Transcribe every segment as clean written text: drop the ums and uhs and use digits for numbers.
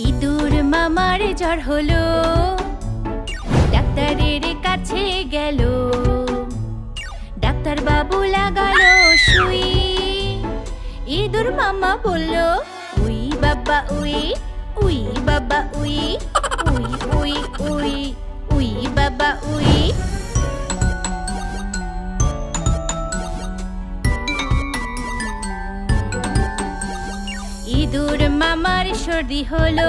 ইঁদুর মামার জ্বর হলো, ডাক্তারের কাছে গেল। ডাক্তার বাবু লাগালো সুই। ইঁদুর মামা বলল, উই বাবা উই, উই বাবা we, we we we, we বাবা উই। ইঁদুর মামার সর্দি হলো,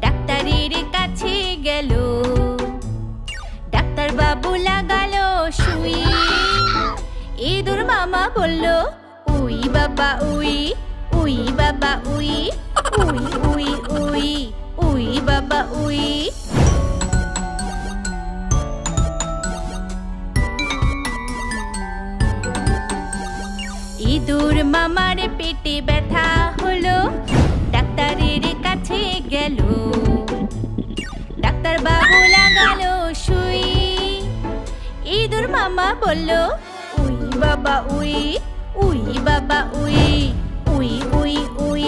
ডাক্তারের কাছে গেল। ডাক্তার বাবু লাগালো সুই। ইঁদুর মামা বলল, উই বাবা উই, উই বাবা we, we we we, we বাবা উই। ইঁদুর মামার পেটে ব্যথা হলো, ডাক্তারের কাছে গেল। ডাক্তার বাবু লাগালো সুই। ইঁদুর মামা বলল, উই বাবা উই, উই বাবা we, we we we,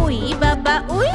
we বাবা উই।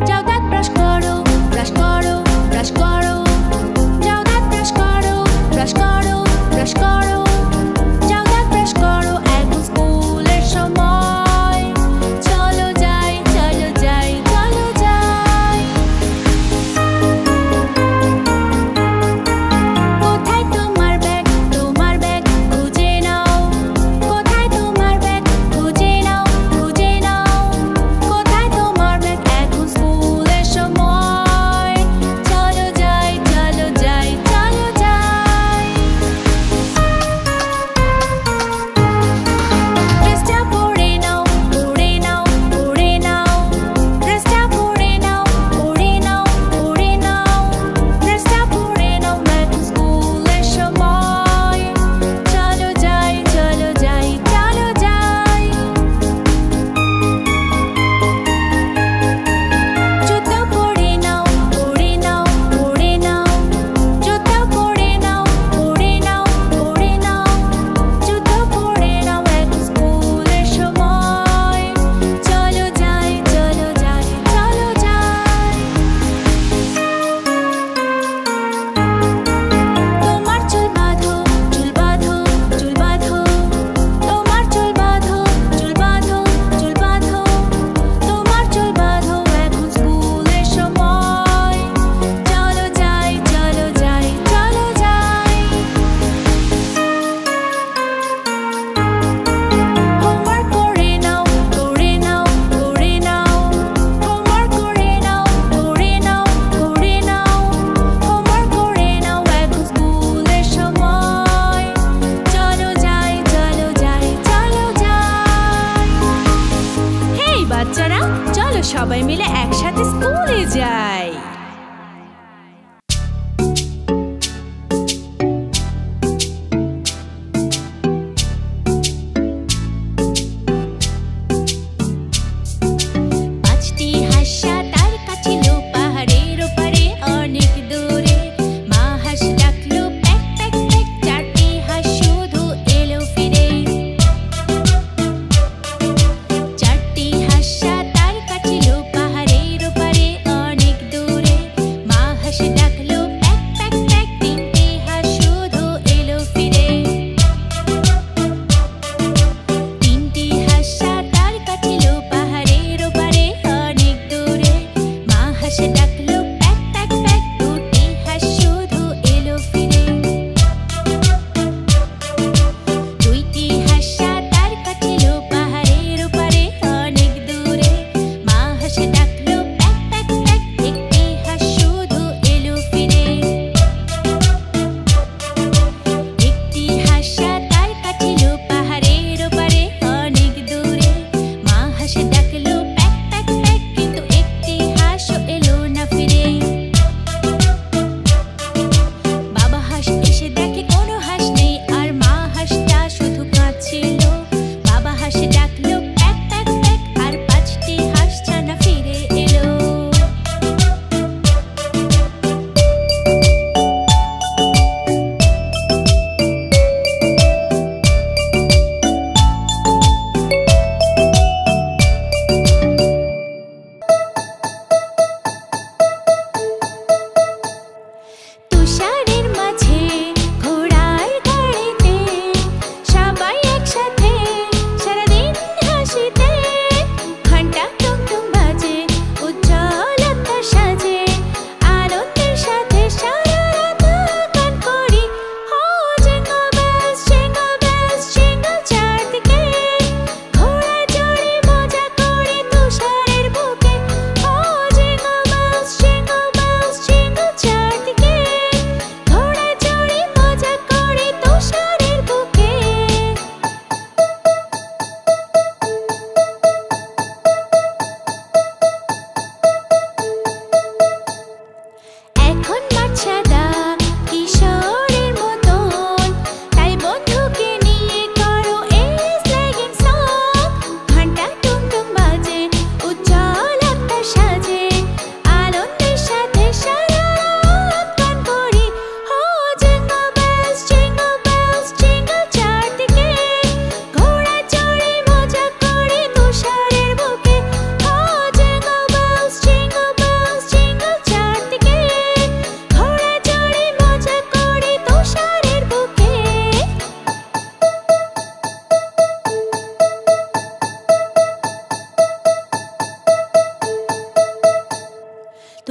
যাও দাঁত ব্রাশ করো, ব্রাশ করো, ব্রাশ করো। যাও দাঁত ব্রাশ করো, ব্রাশ করো, ব্রাশ করো। যাও দাঁত ব্রাশ করো, এখন স্কুলের সময়। চলো যাই, চলো যাই, চলো যাই।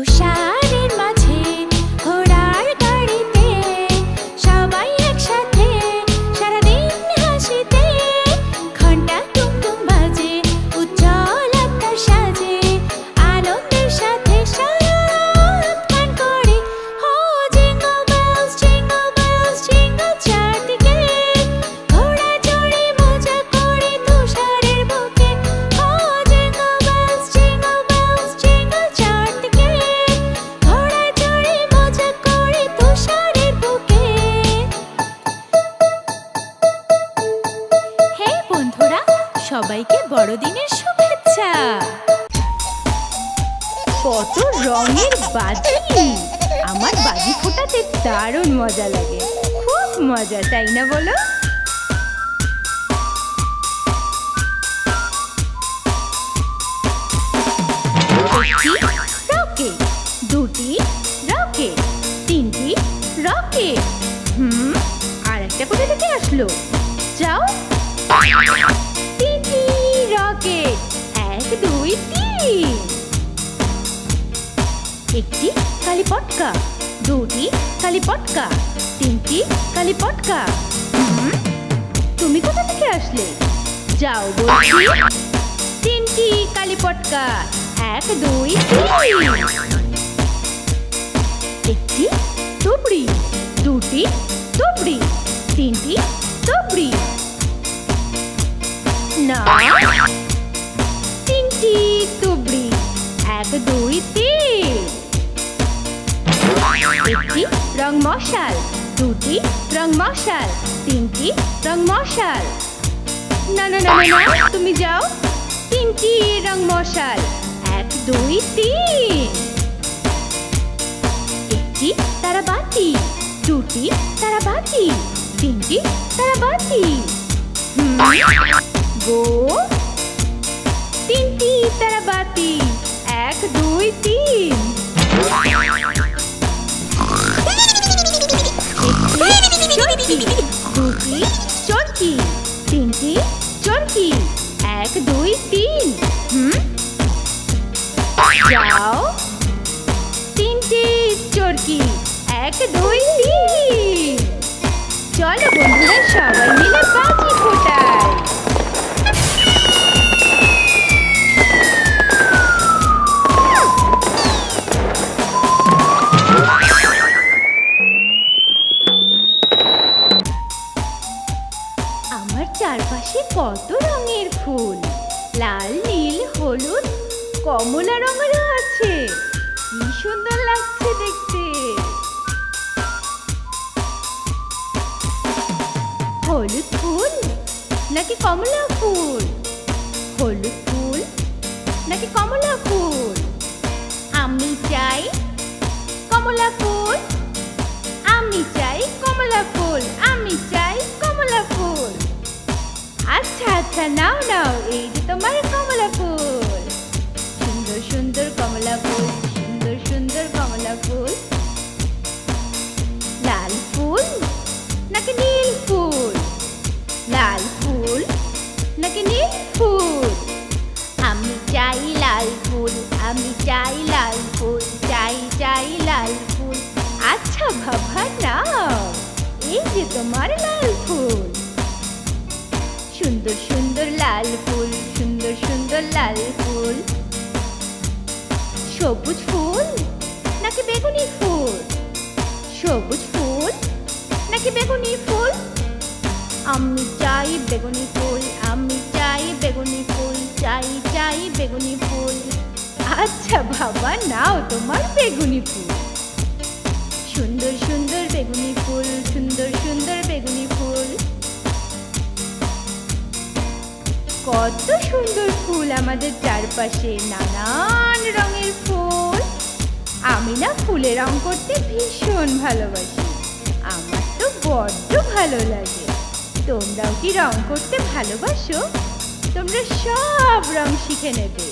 তুষারের মাঝে ঘোড়ার গাড়িতে সবাই একসাথে সারাদিন হাসিতে ঘন্টা টুংটুং বাজে উজ্জ্বল আকাশ সাজে আনন্দের সাথে সাত গান করে হো জিঙ্গল বেলস জিঙ্গল চারদিকে ঘোড়া চড়ে মজা করে তুষারের বুকে হো জিঙ্গল বেলস জিঙ্গল চারদিকে ঘোড়া চড়ে মজা করে তুষারের বুকে। হে বন্ধুরা, সবাইকে বড়দিনের শুভেচ্ছা। কত রঙের বাজি! আমার বাজি ফোটাতে দারুণ মজা লাগে, খুব মজা, তাই না বলো? একটি রকেট, দুটি রকেট, তিনটি রকেট। আর একটা কোথা থেকে আসলো? যাও। তিনটি রকেট, 1 2 3। একটি কালি পটকা, দুটি কালি পটকা, তিনটি কালি পটকা। তুমি কোথা থেকে আসলে? যাও বলছি। তিনটি কালি পটকা, 1 2 3। একটি তুবড়ি, দুটি তুবড়ি, তিনটি তুবড়ি। না, তিনটি তুবড়ি, 1 2 3। একটি রং মশাল, দুটি রং মশাল, তিনটি রং মশাল। না না না না, তুমি যাও। তিনটি রং মশাল, 1 2 3। একটি তারাবাতি, দুটি তারাবাতি, তিনটি তারাবাতি। গো। তিনটি তারাবাতি, 1 2 3। চরকি, দুটি চরকি, তিনটি চরকি, 1 2 3। যাও। তিনটি চরকি, 1 2 3। চলো বন্ধুরা, সবাই মিলে বাজি ফোটাই। আমার চারপাশে কত রঙের ফুল, লাল নীল হলুদ কমলা রঙেরও আছে। কি সুন্দর লাগছে দেখতে। হলুদ ফুল নাকি কমলা ফুল? হলুদ ফুল নাকি কমলা ফুল? আমি চাই কমলা ফুল, আমি চাই কমলা ফুল, আমি চাই কমলা ফুল। আচ্ছা আচ্ছা, নাও নাও, এই যে তোমার কমলা ফুল। সুন্দর সুন্দর কমলা ফুল, সুন্দর সুন্দর কমলা ফুল। লাল ফুল নাকি নীল ফুল? লাল ফুল নাকি নীল ফুল? আমি চাই লাল ফুল, আমি চাই লাল ফুল, চাই চাই লাল ফুল। আচ্ছা বাবা, নাও, এই যে তোমার লাল ফুল। সুন্দর সুন্দর লাল ফুল, সুন্দর সুন্দর লাল ফুল। সবুজ ফুল নাকি বেগুনি ফুল? সবুজ ফুল নাকি বেগুনি ফুল? আমি চাই বেগুনি ফুল, আমি চাই বেগুনি ফুল, চাই চাই বেগুনি ফুল। আচ্ছা বাবা, নাও তোমার বেগুনি ফুল। সুন্দর সুন্দর বেগুনি ফুল, সুন্দর সুন্দর বেগুনি ফুল। কত সুন্দর ফুল আমাদের চারপাশে, নানান রঙের ফুল। আমি না ফুলে রং করতে ভীষণ ভালোবাসি, আমার তো বড্ড ভালো লাগে। তোমরাও কি রং করতে ভালোবাসো? তোমরা সব রং শিখে নেবে।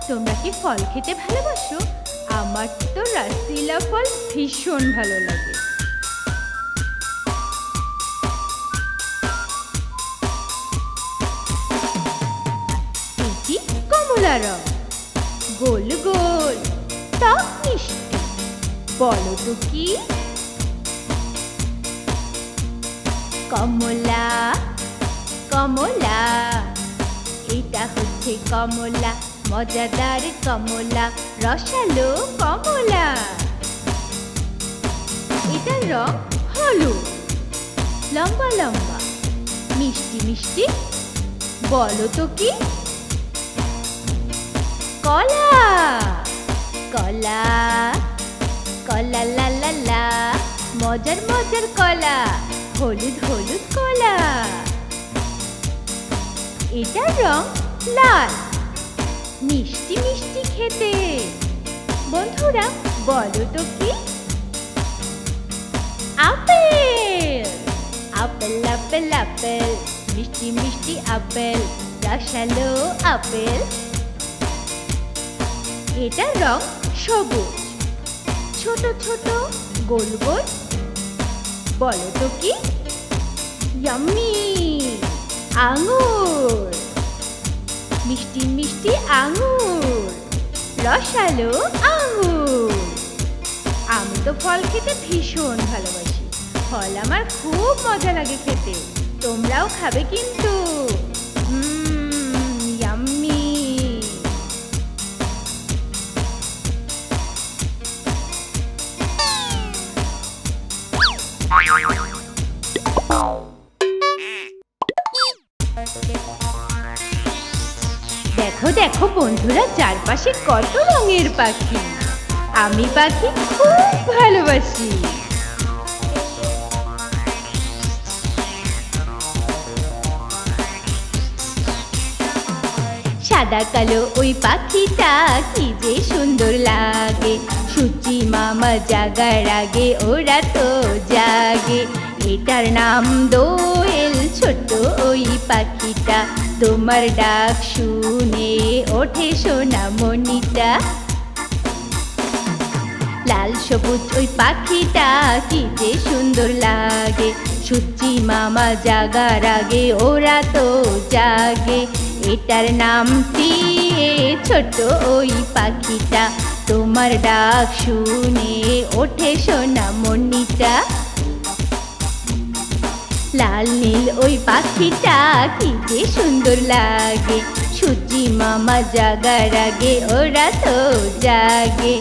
তোমরা কি ফল খেতে ভালোবাসো? আমার তো রসিলা ফল ভীষণ ভালো লাগে। এটি কমলা রং, গোল গোল, টক মিষ্টি। বলো তো কি? কমলা, কমলা, এটা হচ্ছে কমলা, মজাদার কমলা, রসালো কমলা। এটার রং হলুদ, লম্বা লম্বা, মিষ্টি মিষ্টি। বলো তো কি? কলা, কলা, কলা লা লা লা, মজার মজার কলা, হলুদ হলুদ কলা। এটার রং লাল, মিষ্টি মিষ্টি খেতে। বন্ধুরা বলো তো কি? আপেল, আপেল আপেল আপেল, মিষ্টি মিষ্টি আপেল, রসালো আপেল। এটার রং সবুজ, ছোট ছোট, গোল গোল। বলো তো কি? ইয়াম্মি, আঙুর, মিষ্টি মিষ্টি আঙুর, রসালো আঙুর। আমি তো ফল খেতে ভীষণ ভালোবাসি, ফল আমার খুব মজা লাগে খেতে। তোমরাও খাবে কিন্তু। ইয়াম্মি। দেখো দেখো বন্ধুরা, চারপাশে কত রঙের পাখি। আমি পাখি খুব ভালোবাসি। সাদা কালো ওই পাখিটা কি যে সুন্দর লাগে, সূচি মামা জাগার আগে ওরা তো জাগে। এটার নাম দোয়েল, ছোট ওই পাখিটা, তোমার ডাক শুনে ওঠে সোনা মনিটা। লাল সবুজ ওই পাখিটা কি যে সুন্দর লাগে, সূচি মামা জাগার আগে ওরা তো জাগে। এটার নাম টিয়ে, ছোট ওই পাখিটা, তোমার ডাক শুনে ওঠে সোনা মনিটা। লাল নীল ওই পাখিটা কি যে সুন্দর লাগে, সূচি মামা জাগার আগে ওরা তো জাগে।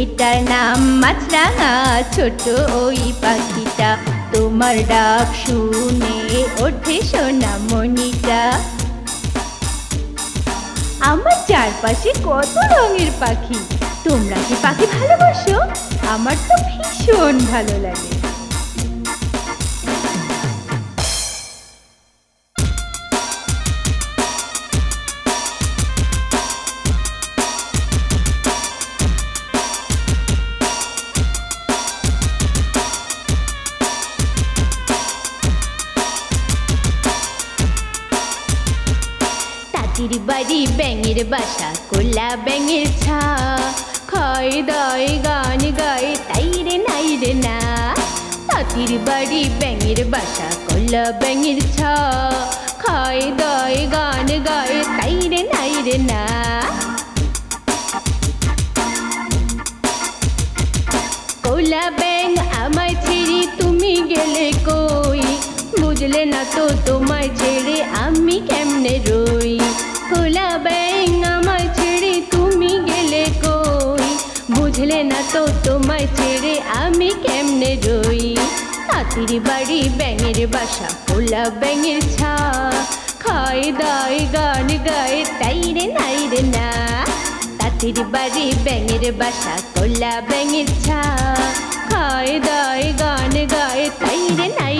এটার নাম মাছরাঙা, ছোট ওই পাখিটা, তোমার ডাক শুনে ওঠে সোনা মনিটা। আমার চারপাশে কত রঙের পাখি। তোমরা কি পাখি ভালোবাসো? আমার তো ভীষণ ভালো লাগে। তাঁতির বাড়ি ব্যাঙের বাসা, কোলা ব্যাঙের ছা, খায় দায় গান গায় তাই রে নাই রে না। তাঁতির বাড়ি ব্যাঙের বাসা, কোলা ব্যাঙের ছা, খায় দায় গান গায় তাই রে নাই রে না। কোলা ব্যাঙ আমায় ছেড়ে তুমি গেলে কই, বুঝলে না তো তোমায় ছেড়ে আমি কেমনে রই। কোলা ব্যাঙ আমায় ছেড়ে তুমি গেলে কই, বুঝলে না তো তোমায় ছেড়ে আমি কেমনে রই। তাঁতির বাড়ি ব্যাঙের বাসা, কোলা ব্যাঙের ছা, খায় দায় গান গায় তাই রে নাই রে না। তাঁতির বাড়ি ব্যাঙের বাসা, কোলা ব্যাঙের ছা, খায় দায় গান গায় তাই রে নাই।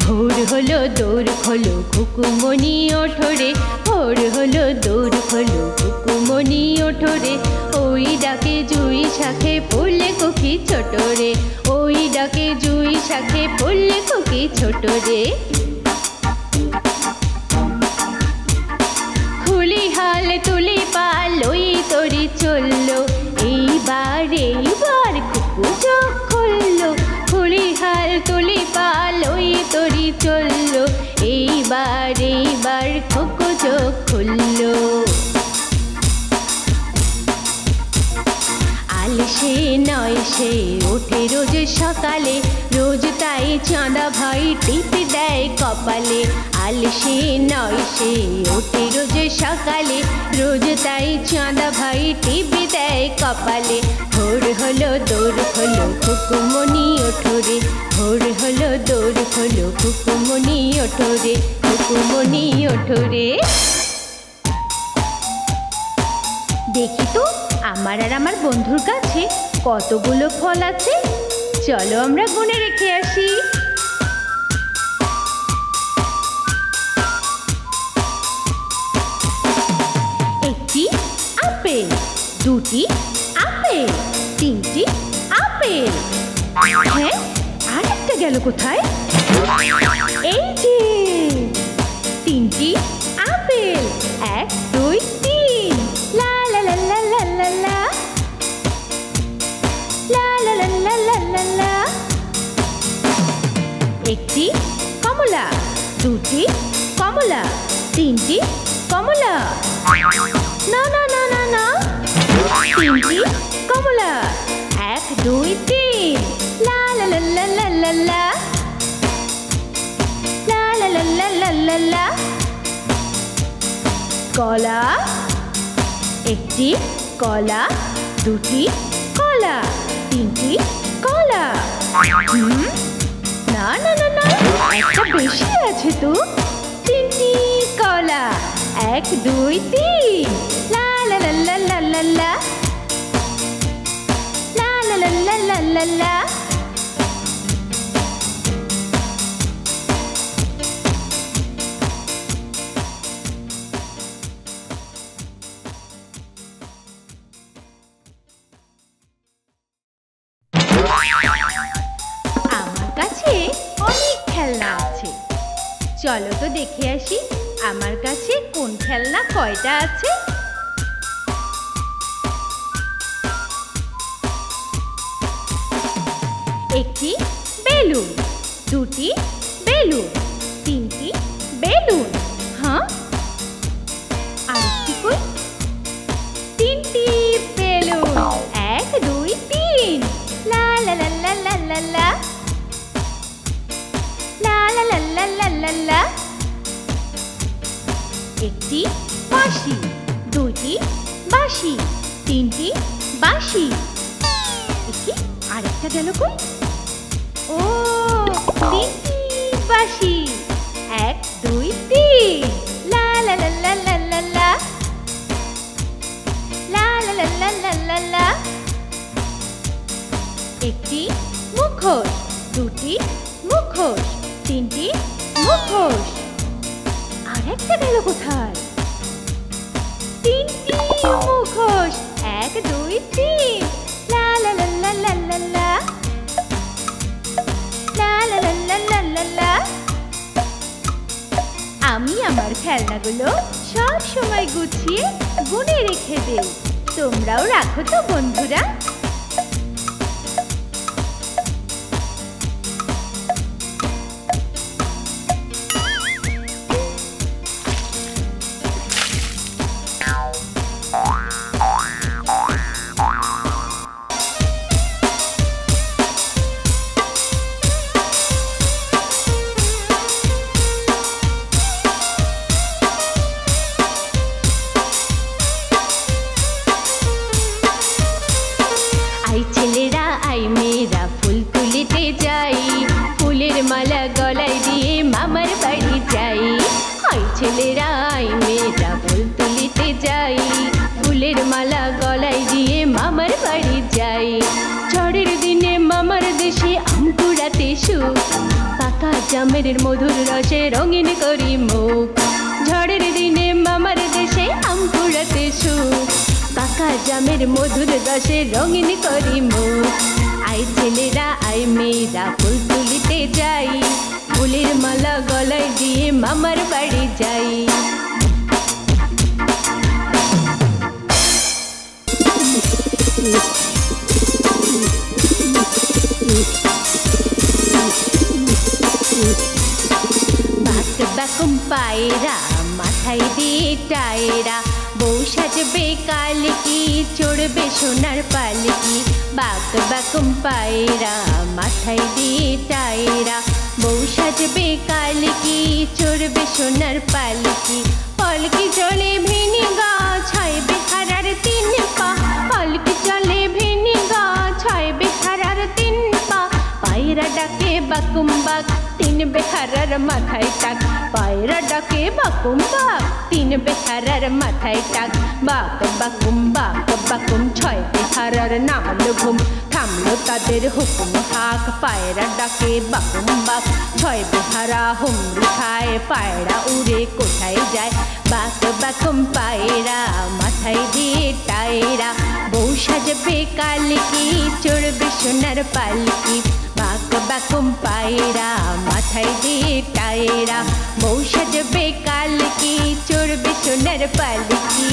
ভোর হলো দৌড় খোলো কুকুমনি ওঠরে, ভোর হলো দৌড় খোলো কুকুমনি কুকুমনি ওঠো রে, ওই ডাকে জুই শাখে পড়লে কোকি ছোট রে, ওই ডাকে জুই শাখে পড়লে কোকি ছোট রে। খুলি হাল তুলি পাল ওই তরি চললো, এইবার কুকু চোখ খুললো। খুলি হাল তুলি পাল ওই তরি চললো, এইবার কুকু চোখ খুললো। আলসে নয় সে ওঠে রোজ সকালে, রোজ তাই চাঁদা ভাই টিপ দেয় কপালে। আলসে নয় সে ওঠে রোজ সকালে, রোজ তাই চাঁদা ভাই টিপ দেয় কপালে। ভোর হলো দৌড় হলো কুকুমনি ওঠো রে, ভোর হলো দৌড় হলো কুকুমনি ওঠো রে, কুকুমনি ওঠো রে। দেখি তো আমার আর আমার বন্ধুর কাছে কতগুলো ফল আছে, চলো আমরা গুনে রেখে আসি। একটি আপেল, দুটি আপেল, তিনটি আপেল। হ্যাঁ, আর একটা গেল কোথায়? এই যে তিনটি আপেল, 1 2 3। লা লা লা লা লা লা লা, লা লা লা লা লা লা লা। একটি কমলা, দুটি কমলা, তিনটি কমলা। না না না না না, তিনটি কমলা, 1 2 3। লা লা লা লা লা লা লা, লা লা লা লা লা লা লা। কলা, একটি কলা, দুটি কলা, তিনটি কলা। না না না না, একটা বেশি আছে তো। তিনটি কলা, 1 2 3। লা লা লা লা লা লা লা, লা লা লা লা লা লা লা। আমার কাছে অনেক খেলনা আছে, চলো তো দেখে আসি আমার কাছে কোন খেলনা কয়টা আছে। একটি বেলুন, দুটি বেলুন, তিনটি বেলুন। হ্যাঁ, আরেকটি কই? তিনটি বেলুন, 1 2 3। লা লা লা লা লা লা লা, লা লা লা লা লা লা লা। একটি বাঁশি, দুটি বাঁশি, তিনটি বাঁশি। একটি আরেকটা গেল কই? ও, তিনটি বাঁশি, 1 2 3। লা লা লা লা লা লা লা, লা লা লা লা লা লা লা। একটি মুখোশ, দুটি মুখোশ, তিনটি মুখোশ। আরেকটা গেল কোথায়? তিনটি মুখোশ, 1 2 3। লা লা লা লা লা লা লা, লা লা লা লা লা লা লা। আমি আমার খেলনাগুলো সব সময় গুছিয়ে গুনে রেখে দেই, তোমরাও রাখো তো বন্ধুরা। আই ছেলেরা আই মেয়েরা ফুল তুলিতে যাই, ফুলের মালা গলায় দিয়ে মামার বাড়ি যাই। আই ছেলেরা আই মেয়েরা ফুল তুলিতে যাই, ফুলের মালা গলায় দিয়ে মামার বাড়ি যাই। ঝড়ের দিনে মামার দেশে আম কুড়াতে সুখ, পাকা জামের মধুর রসে রঙিন করি মুখ। ঝড়ের দিনে মামার দেশে আম কুড়াতে সুখ, পাকা জামের মধুর রসে রঙিন করি মুখ। আই ছেলেরা আই মেয়েরা ফুল তুলিতে যাই, ফুলের মালা গলায় দিয়ে মামার বাড়ি যাই। বাকুম পায়রা মাথায় দিয়ে টায়রা, বউ সাজবে কালকি চড়বে সোনার পালকি। বাকুম পায়রা মাথায় দিয়ে টায়রা, বউ সাজবে কালকি চড়বে সোনার পালকি। পালকি চলে ভেঙে গাছ হয় বেহারার 3 পা, পালকি চলে ভেঙে গাছ হয় বেহারার 3 পা। পায়রা ডাকে বাকুম বাক 3 বেহারার মাথায় টাক, পায়রা ডাকে বাকুম বাক 3 বেহারার মাথায় টাক। বাকুম 6 বেহারার নামলো ঘুম, থামলো তাদের হুকুম হাক। পায়রা ডাকে বাকুম বাক 6 বেহারা হুমড়ি খায়, পায়রা উড়ে কোথায় যায়। বাকুম পায়রা মাথায় দিয়ে টায়রা, বউ সাজবে কালকি চড়বে সোনার পালকি। বাকুম পায়রা মাথায় দিয়ে টায়রা, বউ সাজবে কালকি চড়বে সোনার পালকি।